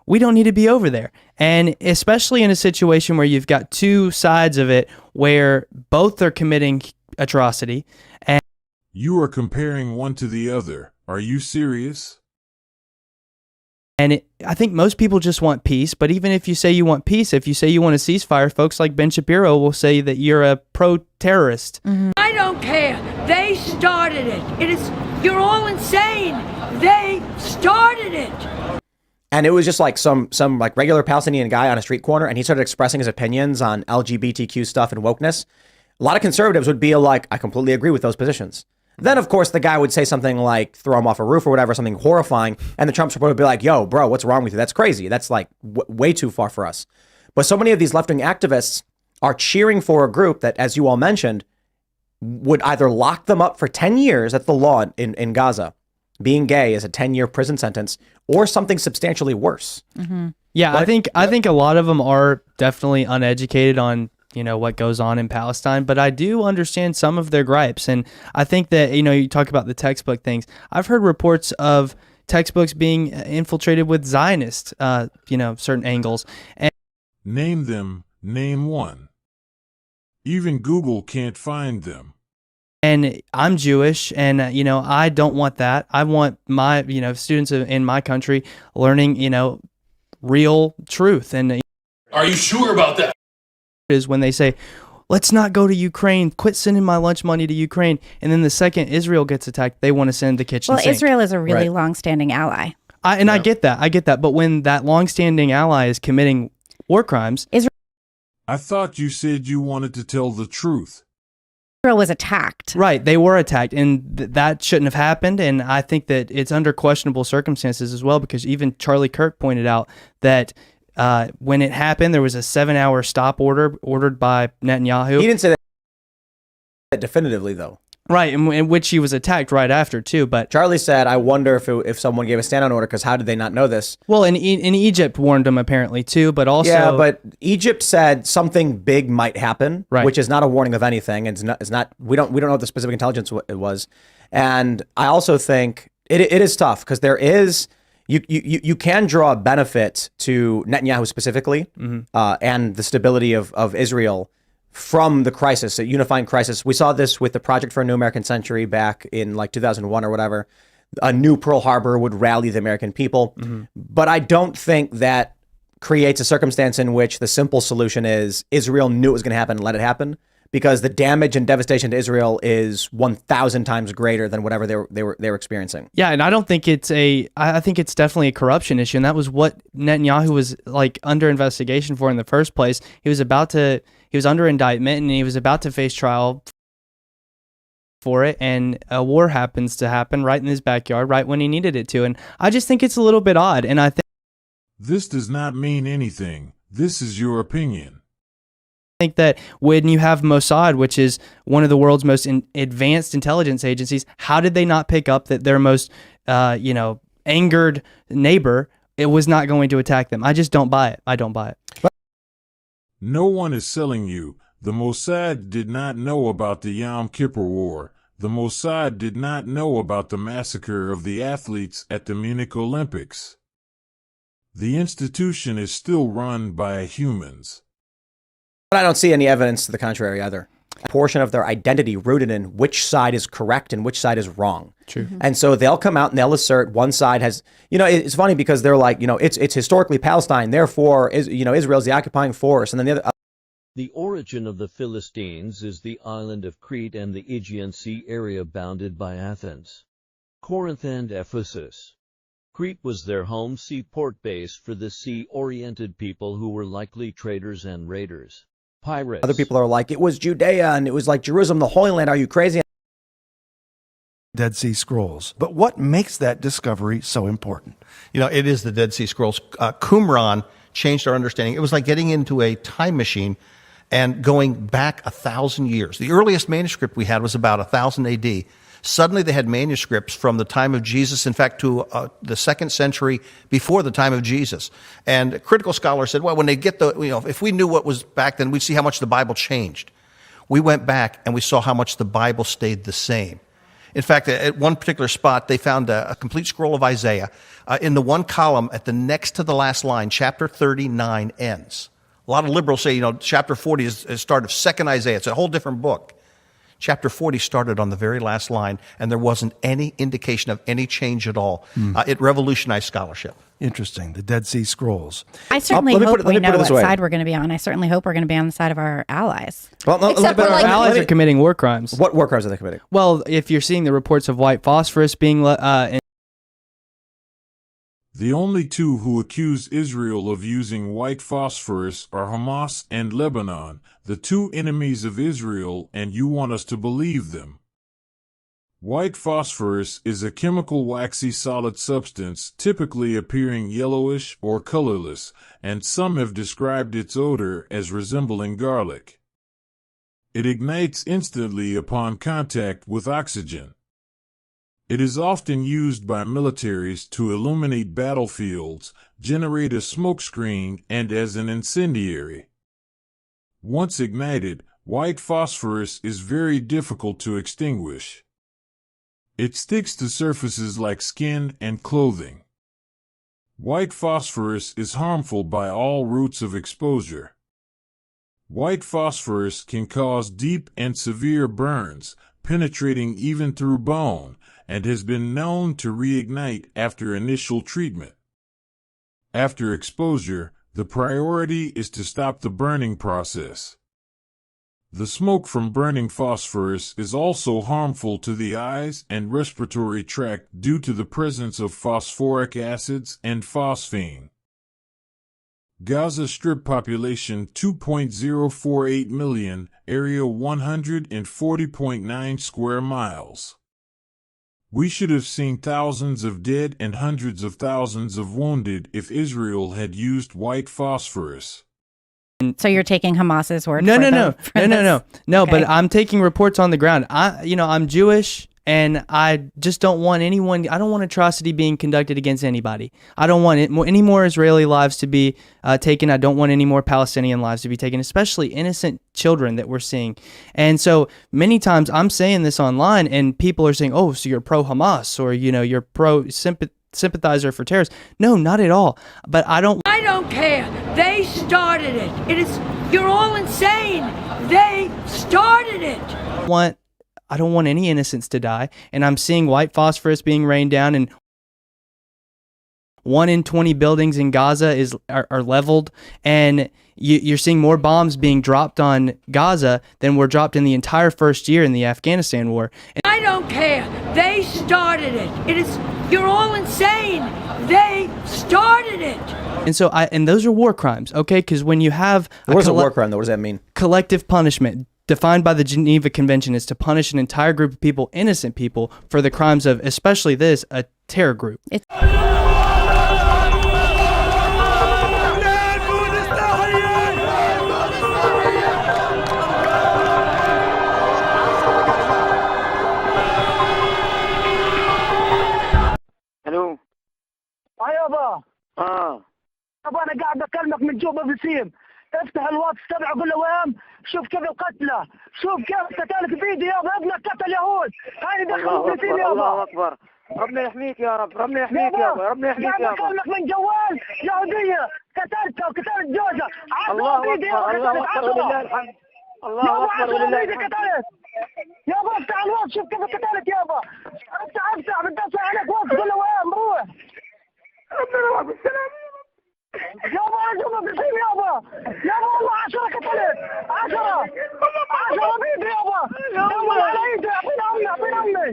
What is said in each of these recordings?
we don't need to be over there. And especially in a situation where you've got two sides of it where both are committing atrocity. And you are comparing one to the other. Are you serious? And I think most people just want peace, but even if you say you want peace, if you say you want a ceasefire, folks like Ben Shapiro will say that you're a pro-terrorist. Mm-hmm. I don't care. They started it. You're all insane. They started it. And it was just like some like regular Palestinian guy on a street corner, and he started expressing his opinions on LGBTQ stuff and wokeness. A lot of conservatives would be like, I completely agree with those positions. Then, of course, the guy would say something like throw him off a roof or whatever, something horrifying. And the Trump supporter would be like, yo, bro, what's wrong with you? That's crazy. That's like way too far for us. But so many of these left-wing activists are cheering for a group that, as you all mentioned, would either lock them up for 10 years at the law in Gaza. Being gay is a 10-year prison sentence or something substantially worse. Mm-hmm. Yeah, but I think a lot of them are definitely uneducated on what goes on in Palestine, but I do understand some of their gripes. And I think that, you talk about the textbook things. I've heard reports of textbooks being infiltrated with Zionist, certain angles. And name them, name one. Even Google can't find them. And I'm Jewish, and, I don't want that. I want my, students in my country learning, real truth. And are you sure about that? Is when they say, let's not go to Ukraine, quit sending my lunch money to Ukraine. And then the second Israel gets attacked, they want to send the kitchen sink. Israel is a really long-standing ally. I get that. But when that long-standing ally is committing war crimes... I thought you said you wanted to tell the truth. Israel was attacked. Right, they were attacked, and that shouldn't have happened. And I think that it's under questionable circumstances as well, because even Charlie Kirk pointed out that when it happened, there was a 7-hour stop ordered by Netanyahu. He didn't say that definitively, though. Right, in which he was attacked right after, too. But Charlie said, I wonder if someone gave a stand-down order, because how did they not know this? Well, in Egypt warned them, apparently, too, but also... Yeah, but Egypt said something big might happen, right, which is not a warning of anything. It's not. We don't know what the specific intelligence it was. And I also think it is tough, because there is... You can draw a benefit to Netanyahu specifically, mm-hmm, and the stability of Israel from the crisis, a unifying crisis. We saw this with the Project for a New American Century back in like 2001 or whatever. A new Pearl Harbor would rally the American people. Mm-hmm. But I don't think that creates a circumstance in which the simple solution is Israel knew it was going to happen and let it happen, because the damage and devastation to Israel is 1,000 times greater than whatever they were experiencing. Yeah, and I don't think I think it's definitely a corruption issue, and that was what Netanyahu was like under investigation for in the first place. He was under indictment, and he was about to face trial for it, and a war happens to happen right in his backyard, right when he needed it to. And I just think it's a little bit odd, and I think this does not mean anything. This is your opinion. I think that when you have Mossad, which is one of the world's most advanced intelligence agencies, how did they not pick up that their most, angered neighbor, it was not going to attack them? I just don't buy it. I don't buy it. No one is selling you. The Mossad did not know about the Yom Kippur War. The Mossad did not know about the massacre of the athletes at the Munich Olympics. The institution is still run by humans. But I don't see any evidence to the contrary either. A portion of their identity rooted in which side is correct and which side is wrong. True. Mm-hmm. And so they'll come out and they'll assert one side has, it's funny because they're like, it's historically Palestine, therefore, Israel's the occupying force. And then the other. The origin of the Philistines is the island of Crete and the Aegean Sea area bounded by Athens, Corinth, and Ephesus. Crete was their home seaport base for the sea-oriented people who were likely traders and raiders. Pirates. Other people are like, it was Judea and it was like Jerusalem, the Holy Land. Are you crazy? Dead Sea Scrolls. But what makes that discovery so important? It is the Dead Sea Scrolls. Qumran changed our understanding. It was like getting into a time machine and going back 1,000 years. The earliest manuscript we had was about 1000 AD. Suddenly they had manuscripts from the time of Jesus, in fact, to the 2nd century before the time of Jesus. And critical scholars said, well, when they get if we knew what was back then, we'd see how much the Bible changed. We went back and we saw how much the Bible stayed the same. In fact, at one particular spot, they found a complete scroll of Isaiah. In the one column at the next to the last line, chapter 39 ends. A lot of liberals say, chapter 40 is the start of second Isaiah. It's a whole different book. Chapter 40 started on the very last line, and there wasn't any indication of any change at all. It revolutionized scholarship. Interesting. The Dead Sea Scrolls. I certainly hope we know what side we're going to be on. I certainly hope we're going to be on the side of our allies. Well, our allies are committing war crimes. What war crimes are they committing? Well, if you're seeing the reports of white phosphorus being the only two who accuse Israel of using white phosphorus are Hamas and Lebanon, the two enemies of Israel, and you want us to believe them. White phosphorus is a chemical waxy solid substance typically appearing yellowish or colorless, and some have described its odor as resembling garlic. It ignites instantly upon contact with oxygen. It is often used by militaries to illuminate battlefields, generate a smokescreen, and as an incendiary. Once ignited, white phosphorus is very difficult to extinguish. It sticks to surfaces like skin and clothing. White phosphorus is harmful by all routes of exposure. White phosphorus can cause deep and severe burns, penetrating even through bone, and has been known to reignite after initial treatment. After exposure, the priority is to stop the burning process. The smoke from burning phosphorus is also harmful to the eyes and respiratory tract due to the presence of phosphoric acids and phosphine. Gaza Strip population 2.048 million, area 140.9 square miles. We should have seen thousands of dead and hundreds of thousands of wounded if Israel had used white phosphorus. So you're taking Hamas's word? No. Okay. But I'm taking reports on the ground. I'm Jewish, and I just don't want anyone. I don't want atrocity being conducted against anybody. I don't want any more Israeli lives to be taken. I don't want any more Palestinian lives to be taken, especially innocent children that we're seeing. And so many times I'm saying this online, and people are saying, "Oh, so you're pro Hamas, or you're pro sympathizer for terrorists." No, not at all. But I don't care. They started it. You're all insane. They started it. I don't want any innocents to die, and I'm seeing white phosphorus being rained down, and 1 in 20 buildings in Gaza are leveled, and you're seeing more bombs being dropped on Gaza than were dropped in the entire first year in the Afghanistan war. And I don't care. They started it. You're all insane. They started it. And so and those are war crimes, okay? Because when you have what is a war crime though? What does that mean? Collective punishment, defined by the Geneva Convention, is to punish an entire group of people, innocent people, for the crimes of, especially this, a terror group. الو يابا يابا انا قاعد اكلمك من جوا بسيم. افتح الواتس تبعه قول له وين شوف كيف القتله، شوف كيف قتالك فيديو يابا، ابنك قتل يهود، هاي دخلوا بسيم يابا. الله اكبر، ربنا يحميك يا رب، ربنا يحميك يابا، ربنا يحميك يابا. قاعد اكلمك من جوال يهوديه قتلتها وقتلت جوزها. الله اكبر، الله اكبر ولله الحمد. الله اكبر ولله الحمد. يابا افتح الواتس شوف كيف قتلت يابا. افتح بتصل عليك واتس قول له وين بروح. ربنا يوفقك بالسلامه يابا. يابا بسيم يابا. يابا والله 10 قتلت، 10 بيدي يابا. يابا على ايدي، اعطيني امي، اعطيني امي.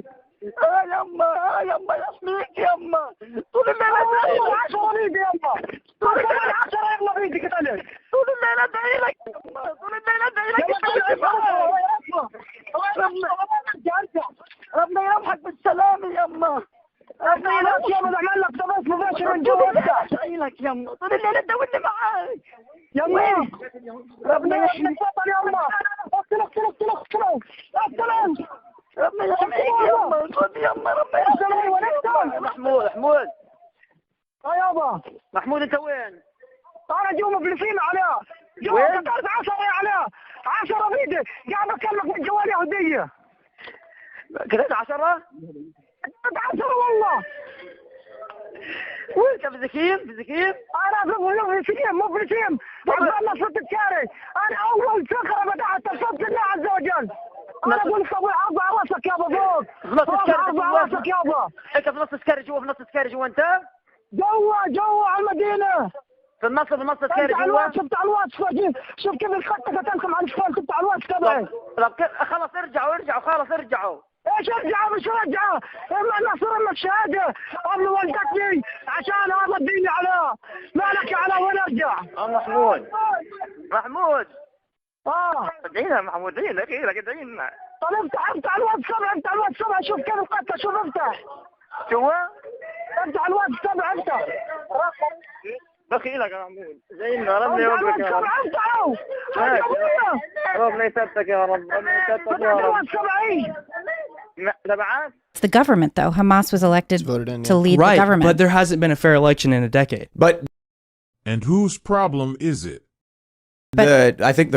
يما يما يحميك يما. طول الليل ادعي لك. 10 بيدي يما. طول الليل 10 يما بيدي قتلت. طول الليل ادعي لك يما. طول الليل ادعي لك. ربنا يرحمك بالسلامه يما. ربنا يرحمك يما. بعمل لك تبص مباشر من جوا. ادعي لك يما. طول الليل ادعي معاك يما. ربنا يحميك يما. اقتلك. ربنا يحميك يما. خذ يما. ربنا يحميك. محمود يابا. محمود انت وين؟ انا جوا مفلسين علاء. جوا قتلت 10 يا علاء. 10 بيدي. قاعد اكلمك من جوال يهوديه. كذا 10 والله. وانت بذكيم انا بذكيم مو بذكيم والله صرت بكاري. انا اول فقره بدات بفضل الله عز وجل. انا اقول لك ارفع راسك يابا فوق ارفع راسك يابا. انت في نص سكاري جوا انت جوا على المدينه في النص سكاري جوا. شفت على الواتس شوف كيف الخطه قتلكم على الفون. شفت على الواتس تبعي. خلص ارجعوا خلاص ارجعوا. ايش ارجعوا مش رجعوا. اما نصر لك شهاده امي ولدتني عشان هذا الدين على مالك على وين ارجع. محمود ادعينا محمود ادعينا. طب افتح الواتس تبع شوف كيف القتله. شوف افتح الواتس تبع دخيلك يا محمود زينا ربنا يوفقك يا رب. ربنا يثبتك يا رب. It's the government, though. Hamas was elected to lead the government. But there hasn't been a fair election in a decade. And whose problem is it? I think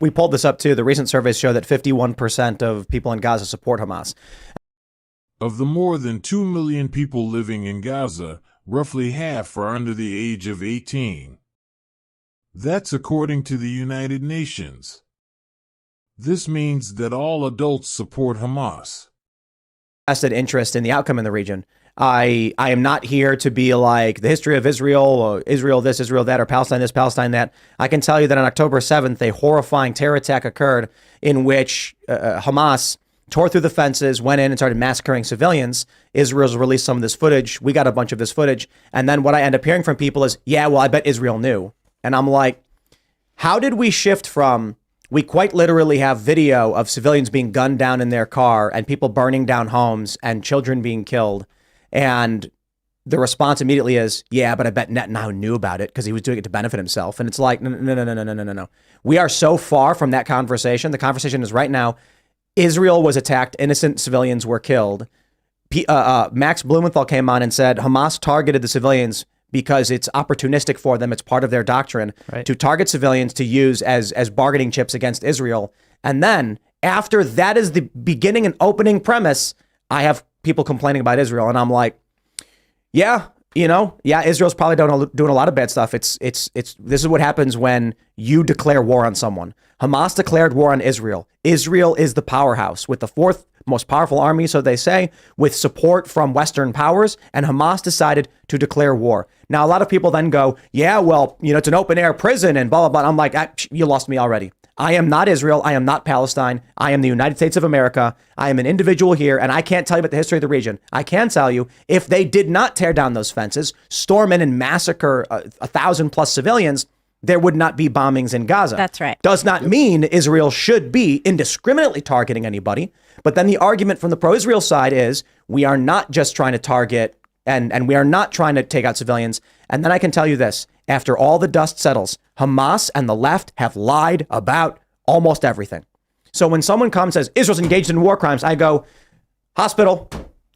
we pulled this up too. The recent surveys show that 51% of people in Gaza support Hamas. Of the more than 2 million people living in Gaza, roughly half are under the age of 18. That's according to the United Nations. This means that all adults support Hamas. Vested interest in the outcome in the region. I am not here to be like the history of Israel, or Israel this, Israel that, or Palestine this, Palestine that. I can tell you that on October 7th, a horrifying terror attack occurred in which Hamas tore through the fences, went in and started massacring civilians. Israel's released some of this footage. We got a bunch of this footage. And then what I end up hearing from people is, yeah, well, I bet Israel knew. And I'm like, how did we shift from, we quite literally have video of civilians being gunned down in their car and people burning down homes and children being killed. And the response immediately is, yeah, but I bet Netanyahu knew about it because he was doing it to benefit himself. And it's like, no. We are so far from that conversation. The conversation is right now, Israel was attacked. Innocent civilians were killed. Max Blumenthal came on and said Hamas targeted the civilians because it's opportunistic for them. It's part of their doctrine to target civilians to use as bargaining chips against Israel. And then after that is the beginning and opening premise, I have people complaining about Israel. And I'm like, yeah, Israel's probably doing a lot of bad stuff. This is what happens when you declare war on someone. Hamas declared war on Israel. Israel is the powerhouse with the fourth most powerful army, so they say, with support from Western powers, and Hamas decided to declare war. Now, a lot of people then go, yeah, well, it's an open air prison and blah, blah, blah. I'm like, you lost me already. I am not Israel. I am not Palestine. I am the United States of America. I am an individual here, and I can't tell you about the history of the region. I can tell you, if they did not tear down those fences, storm in and massacre 1,000+ civilians, there would not be bombings in Gaza. That's right. Does not mean Israel should be indiscriminately targeting anybody. But then the argument from the pro-Israel side is we are not just trying to target and we are not trying to take out civilians. And then I can tell you this, after all the dust settles, Hamas and the left have lied about almost everything. So when someone comes and says Israel's engaged in war crimes, I go, hospital.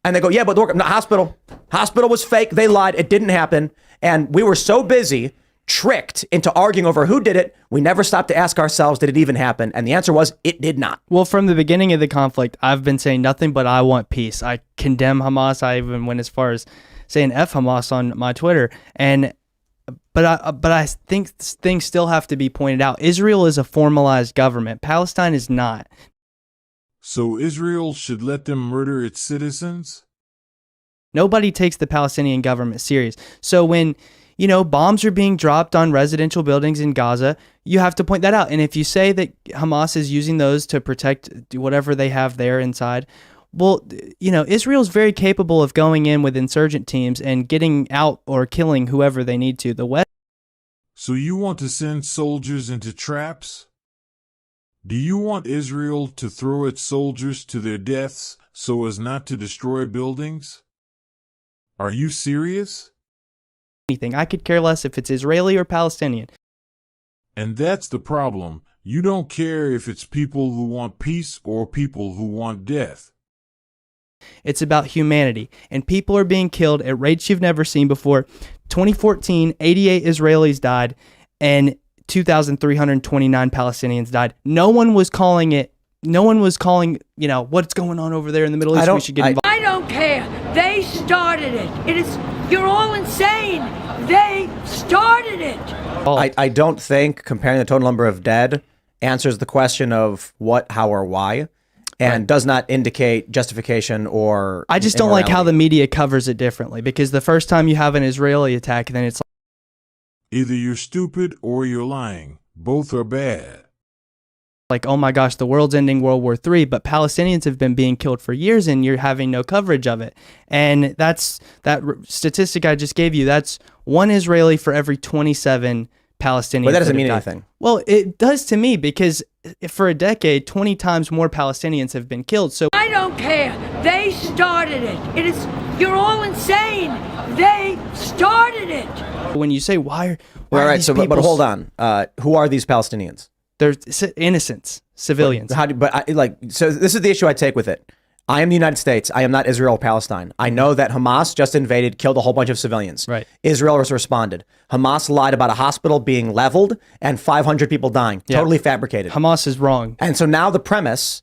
And they go, yeah, but no, hospital. Hospital was fake. They lied. It didn't happen. And we were so busy tricked into arguing over who did it, we never stopped to ask ourselves, did it even happen? And the answer was, it did not. Well, from the beginning of the conflict, I've been saying nothing but I want peace. I condemn Hamas. I even went as far as saying F Hamas on my Twitter. But I think things still have to be pointed out. Israel is a formalized government. Palestine is not. So Israel should let them murder its citizens? Nobody takes the Palestinian government serious. So when bombs are being dropped on residential buildings in Gaza, you have to point that out. And if you say that Hamas is using those to protect whatever they have there inside, well, Israel's very capable of going in with insurgent teams and getting out or killing whoever they need to. The West. So you want to send soldiers into traps? Do you want Israel to throw its soldiers to their deaths so as not to destroy buildings? Are you serious? Anything. I could care less if it's Israeli or Palestinian. And that's the problem. You don't care if it's people who want peace or people who want death. It's about humanity, and people are being killed at rates you've never seen before. 2014, 88 Israelis died, and 2,329 Palestinians died. No one was calling it no one was calling, what's going on over there in the Middle East. We should get involved. I don't care. They started it. You're all insane. They started it. I don't think comparing the total number of dead answers the question of what, how, or why, and does not indicate justification or I just don't like how the media covers it differently, because the first time you have an Israeli attack, then it's like, either you're stupid or you're lying. Both are bad. Like, oh my gosh, the world's ending World War III, but Palestinians have been being killed for years and you're having no coverage of it. And that statistic I just gave you, that's one Israeli for every 27 Palestinians. But that doesn't mean anything. Well, it does to me, because for a decade, 20 times more Palestinians have been killed. So I don't care. They started it. You're all insane. They started it. When you say, why all right, these so people but hold on. Who are these Palestinians? They're innocents, civilians. So this is the issue I take with it. I am the United States. I am not Israel or Palestine. I know that Hamas just invaded, killed a whole bunch of civilians. Right. Israel responded. Hamas lied about a hospital being leveled and 500 people dying. Yeah. Totally fabricated. Hamas is wrong. And so now the premise,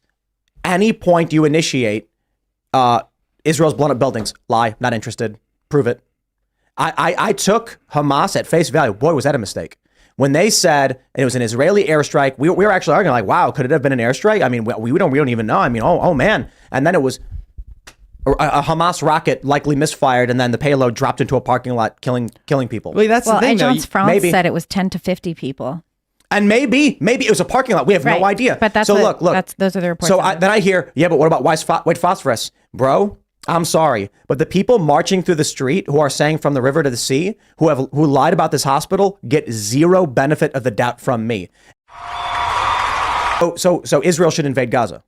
any point you initiate, Israel's blown up buildings. Lie. Not interested. Prove it. I took Hamas at face value. Boy, was that a mistake. When they said it was an Israeli airstrike, we were actually arguing like, wow, could it have been an airstrike? I mean, we don't even know. I mean, oh man. And then it was a Hamas rocket likely misfired, and then the payload dropped into a parking lot, killing people. Wait, that's the thing. Agence France said it was 10 to 50 people. And maybe it was a parking lot. We have no idea. But that's look. Those are the reports. So then I hear, yeah, but what about white phosphorus, bro? I'm sorry, but the people marching through the street who are saying from the river to the sea, who lied about this hospital, get zero benefit of the doubt from me. So Israel should invade Gaza.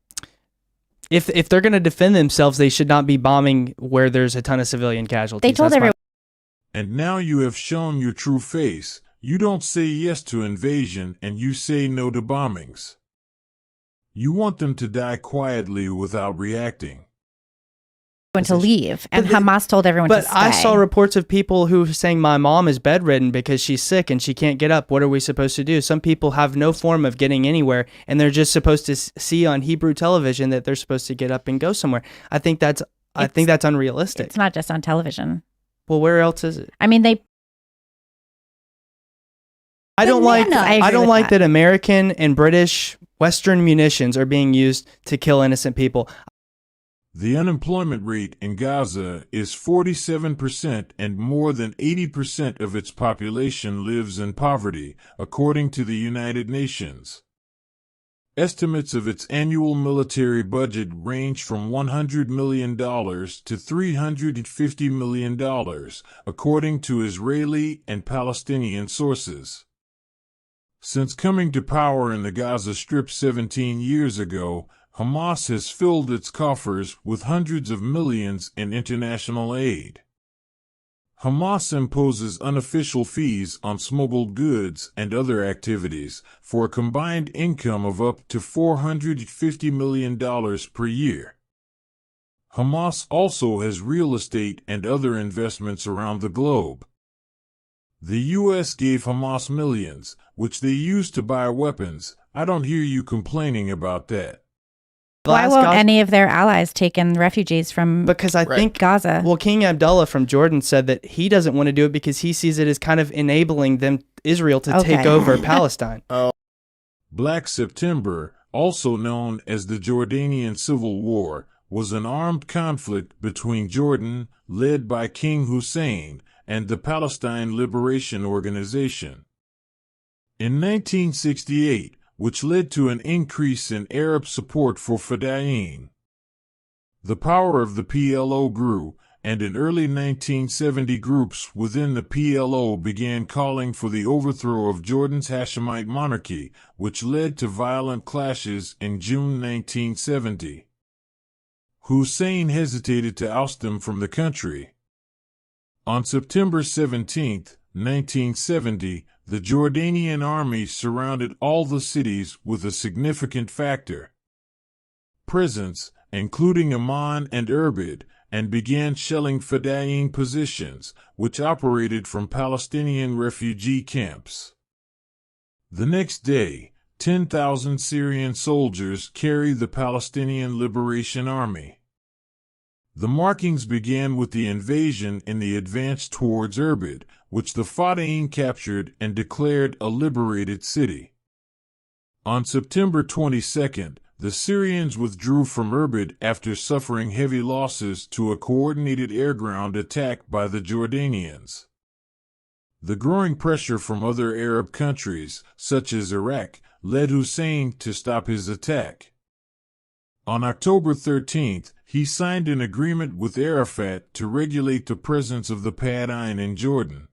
If they're going to defend themselves, they should not be bombing where there's a ton of civilian casualties. They told everyone. And now you have shown your true face. You don't say yes to invasion, and you say no to bombings. You want them to die quietly without reacting. To leave, and Hamas told everyone to stay. But I saw reports of people who are saying my mom is bedridden because she's sick and she can't get up. What are we supposed to do? Some people have no form of getting anywhere, and they're just supposed to see on Hebrew television that they're supposed to get up and go somewhere. I think that's unrealistic. It's not just on television. Well, where else is it? I mean, I don't like that American and British Western munitions are being used to kill innocent people. The unemployment rate in Gaza is 47%, and more than 80% of its population lives in poverty, according to the United Nations. Estimates of its annual military budget range from $100 million to $350 million, according to Israeli and Palestinian sources. Since coming to power in the Gaza Strip 17 years ago, Hamas has filled its coffers with hundreds of millions in international aid. Hamas imposes unofficial fees on smuggled goods and other activities for a combined income of up to $450 million per year. Hamas also has real estate and other investments around the globe. The U.S. gave Hamas millions, which they used to buy weapons. I don't hear you complaining about that. Why won't any of their allies take in refugees from Because I think Gaza? Well, King Abdullah from Jordan said that he doesn't want to do it because he sees it as kind of enabling Israel to take over Palestine. Black September, also known as the Jordanian Civil War, was an armed conflict between Jordan, led by King Hussein, and the Palestine Liberation Organization. In 1968, which led to an increase in Arab support for Fedayeen. The power of the PLO grew, and in early 1970 groups within the PLO began calling for the overthrow of Jordan's Hashemite monarchy, which led to violent clashes in June 1970. Hussein hesitated to oust them from the country. On September 17, 1970, the Jordanian army surrounded all the cities with a significant factor. Presence, including Amman and Irbid, and began shelling Fedayeen positions, which operated from Palestinian refugee camps. The next day, 10,000 Syrian soldiers carry the Palestinian Liberation Army. The markings began with the invasion in the advance towards Irbid, which the Fadain captured and declared a liberated city. On September 22nd, the Syrians withdrew from Irbid after suffering heavy losses to a coordinated air-ground attack by the Jordanians. The growing pressure from other Arab countries, such as Iraq, led Hussein to stop his attack. On October 13th, he signed an agreement with Arafat to regulate the presence of the Fadain in Jordan.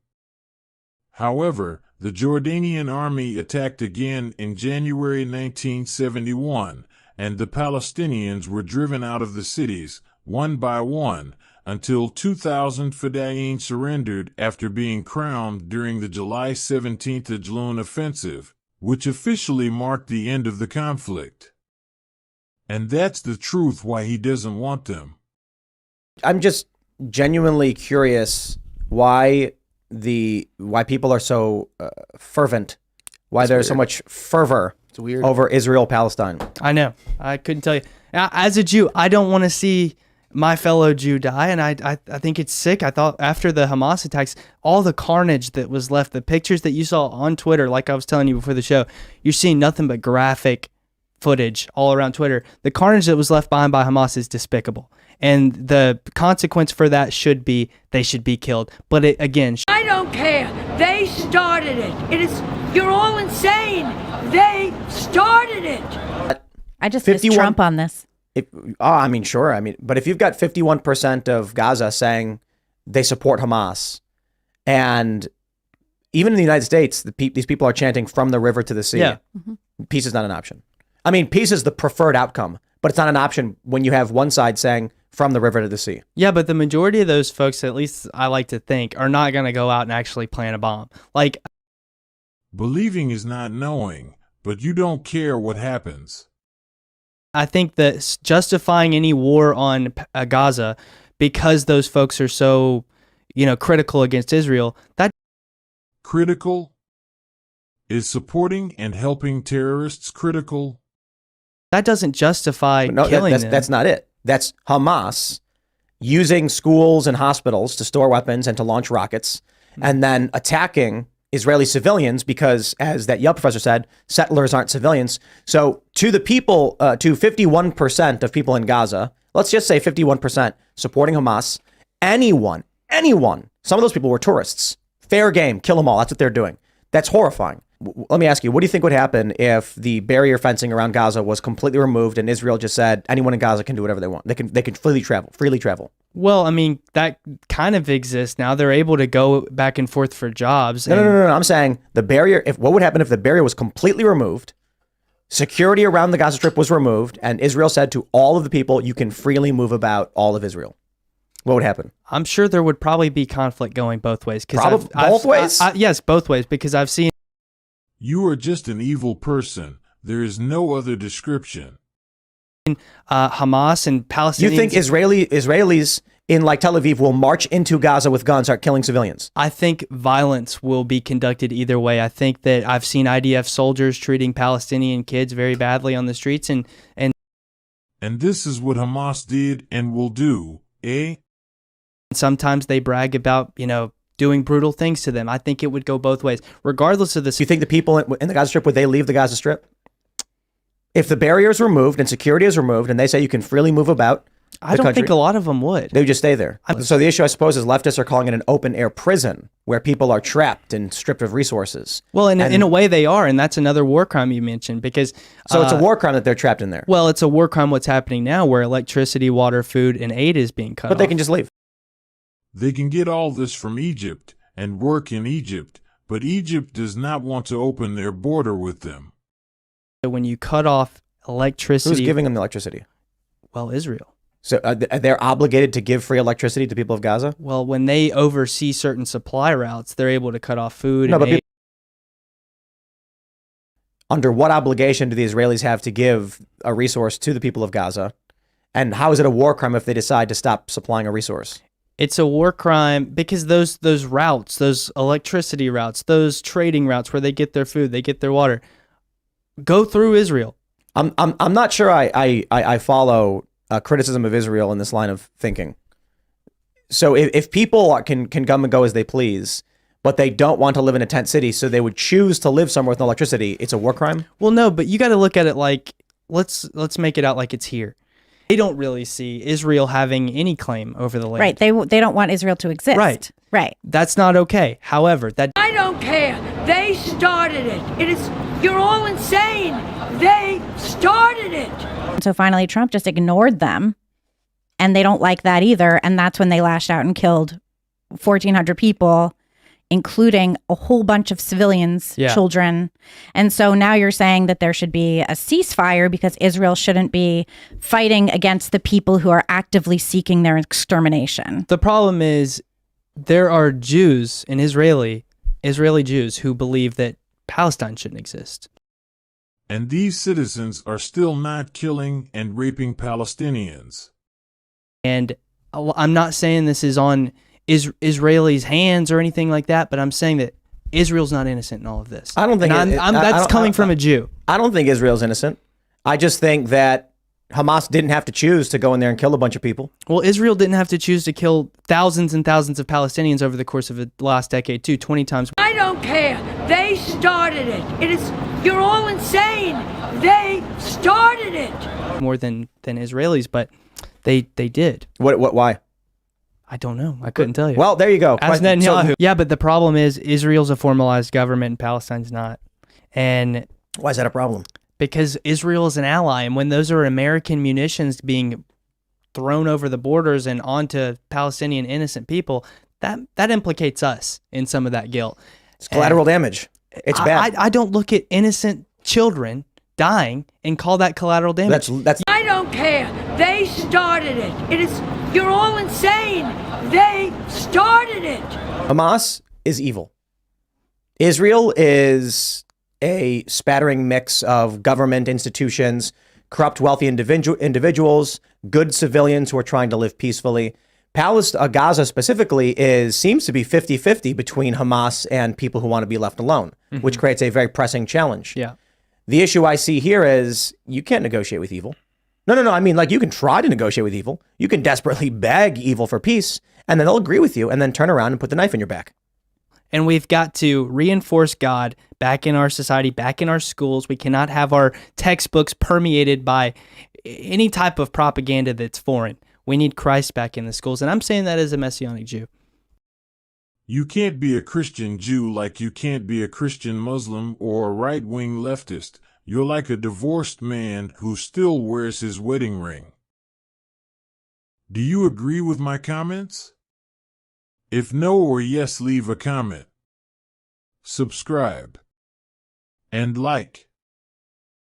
However, the Jordanian army attacked again in January 1971, and the Palestinians were driven out of the cities, one by one, until 2,000 Fadain surrendered after being crowned during the July 17 Ajlan offensive, which officially marked the end of the conflict. And that's the truth why he doesn't want them. I'm just genuinely curious why people are so fervent, why there's so much fervor over Israel-Palestine. I know. I couldn't tell you. As a Jew, I don't want to see my fellow Jew die, and I think it's sick. I thought after the Hamas attacks, all the carnage that was left, the pictures that you saw on Twitter, like I was telling you before the show, you're seeing nothing but graphic footage all around Twitter. The carnage that was left behind by Hamas is despicable. And the consequence for that should be they should be killed. But it, again, I don't care. They started it. You're all insane. They started it. I just miss Trump on this. I mean, sure. But if you've got 51% of Gaza saying they support Hamas, and even in the United States, these people are chanting from the river to the sea. Yeah. Peace is not an option. I mean, peace is the preferred outcome, but it's not an option when you have one side saying from the river to the sea. Yeah, but the majority of those folks, at least I like to think, are not going to go out and actually plant a bomb. Like, believing is not knowing, but you don't care what happens. I think that justifying any war on Gaza because those folks are so, critical against Israel, that critical? Is supporting and helping terrorists critical? That doesn't justify killing them. That's not it. That's Hamas using schools and hospitals to store weapons and to launch rockets, and then attacking Israeli civilians because, as that Yale professor said, settlers aren't civilians. So to the people, to 51% of people in Gaza, let's just say 51% supporting Hamas, anyone, some of those people were tourists. Fair game, kill them all. That's what they're doing. That's horrifying. Let me ask you, what do you think would happen if the barrier fencing around Gaza was completely removed and Israel just said anyone in Gaza can do whatever they want? They can freely travel. Well, I mean, that kind of exists now. They're able to go back and forth for jobs. No. I'm saying the barrier, what would happen if the barrier was completely removed, security around the Gaza Strip was removed, and Israel said to all of the people, you can freely move about all of Israel? What would happen? I'm sure there would probably be conflict going both ways. Both ways? Yes, both ways, because I've seen... You are just an evil person. There is no other description. Hamas and Palestinians... You think Israelis in like Tel Aviv will march into Gaza with guns, start killing civilians? I think violence will be conducted either way. I think that I've seen IDF soldiers treating Palestinian kids very badly on the streets, and this is what Hamas did and will do, eh? Sometimes they brag about, doing brutal things to them. I think it would go both ways, regardless of this. Do you think the people in the Gaza Strip, would they leave the Gaza Strip? If the barrier is removed and security is removed and they say you can freely move about I don't think a lot of them would. They would just stay there. So the issue, I suppose, is leftists are calling it an open-air prison where people are trapped and stripped of resources. Well, in a way they are, and that's another war crime you mentioned because... So it's a war crime that they're trapped in there. Well, it's a war crime what's happening now where electricity, water, food, and aid is being cut off. But they can just leave. They can get all this from Egypt and work in Egypt, but Egypt does not want to open their border with them. When you cut off electricity... Who's giving them the electricity? Well, Israel. So they're obligated to give free electricity to people of Gaza? Well, when they oversee certain supply routes, they're able to cut off food and aid. Under what obligation do the Israelis have to give a resource to the people of Gaza? And how is it a war crime if they decide to stop supplying a resource? It's a war crime because those routes, those electricity routes, those trading routes where they get their food, they get their water, go through Israel. I'm not sure I follow criticism of Israel in this line of thinking. So if people can come and go as they please, but they don't want to live in a tent city, so they would choose to live somewhere with no electricity, it's a war crime? Well, no, but you got to look at it like, let's make it out like it's here. They don't really see Israel having any claim over the land. Right. They don't want Israel to exist. Right. Right. That's not okay. However, I don't care. They started it. You're all insane. They started it. So finally, Trump just ignored them, and they don't like that either. And that's when they lashed out and killed 1,400 people, including a whole bunch of civilians, children. And so now you're saying that there should be a ceasefire because Israel shouldn't be fighting against the people who are actively seeking their extermination. The problem is there are Jews and Israeli Jews who believe that Palestine shouldn't exist. And these citizens are still not killing and raping Palestinians. And I'm not saying this is on Israelis' hands or anything like that, but I'm saying that Israel's not innocent in all of this. I don't think that's coming from a Jew. I don't think Israel's innocent. I just think that Hamas didn't have to choose to go in there and kill a bunch of people. Well, Israel didn't have to choose to kill thousands and thousands of Palestinians over the course of the last decade, too, 20 times. I don't care. They started it. You're all insane. They started it. More than Israelis, but they did. Why? I don't know. I couldn't tell you. Well, there you go. Ask Netanyahu. Yeah, but the problem is Israel's a formalized government and Palestine's not. And why is that a problem? Because Israel is an ally, and when those are American munitions being thrown over the borders and onto Palestinian innocent people, that implicates us in some of that guilt. It's collateral damage. It's bad. I don't look at innocent children dying and call that collateral damage. That's. I don't care. They started it. You're all insane. They started it. Hamas is evil. Israel is a spattering mix of government institutions, corrupt, wealthy individuals, good civilians who are trying to live peacefully. Gaza specifically seems to be 50-50 between Hamas and people who want to be left alone, which creates a very pressing challenge. Yeah. The issue I see here is you can't negotiate with evil. No. I mean, like, you can try to negotiate with evil. You can desperately beg evil for peace, and then they'll agree with you and then turn around and put the knife in your back. And we've got to reinforce God back in our society, back in our schools. We cannot have our textbooks permeated by any type of propaganda that's foreign. We need Christ back in the schools. And I'm saying that as a Messianic Jew. You can't be a Christian Jew like you can't be a Christian Muslim or a right-wing leftist. You're like a divorced man who still wears his wedding ring. Do you agree with my comments? If no or yes, leave a comment. Subscribe. And like.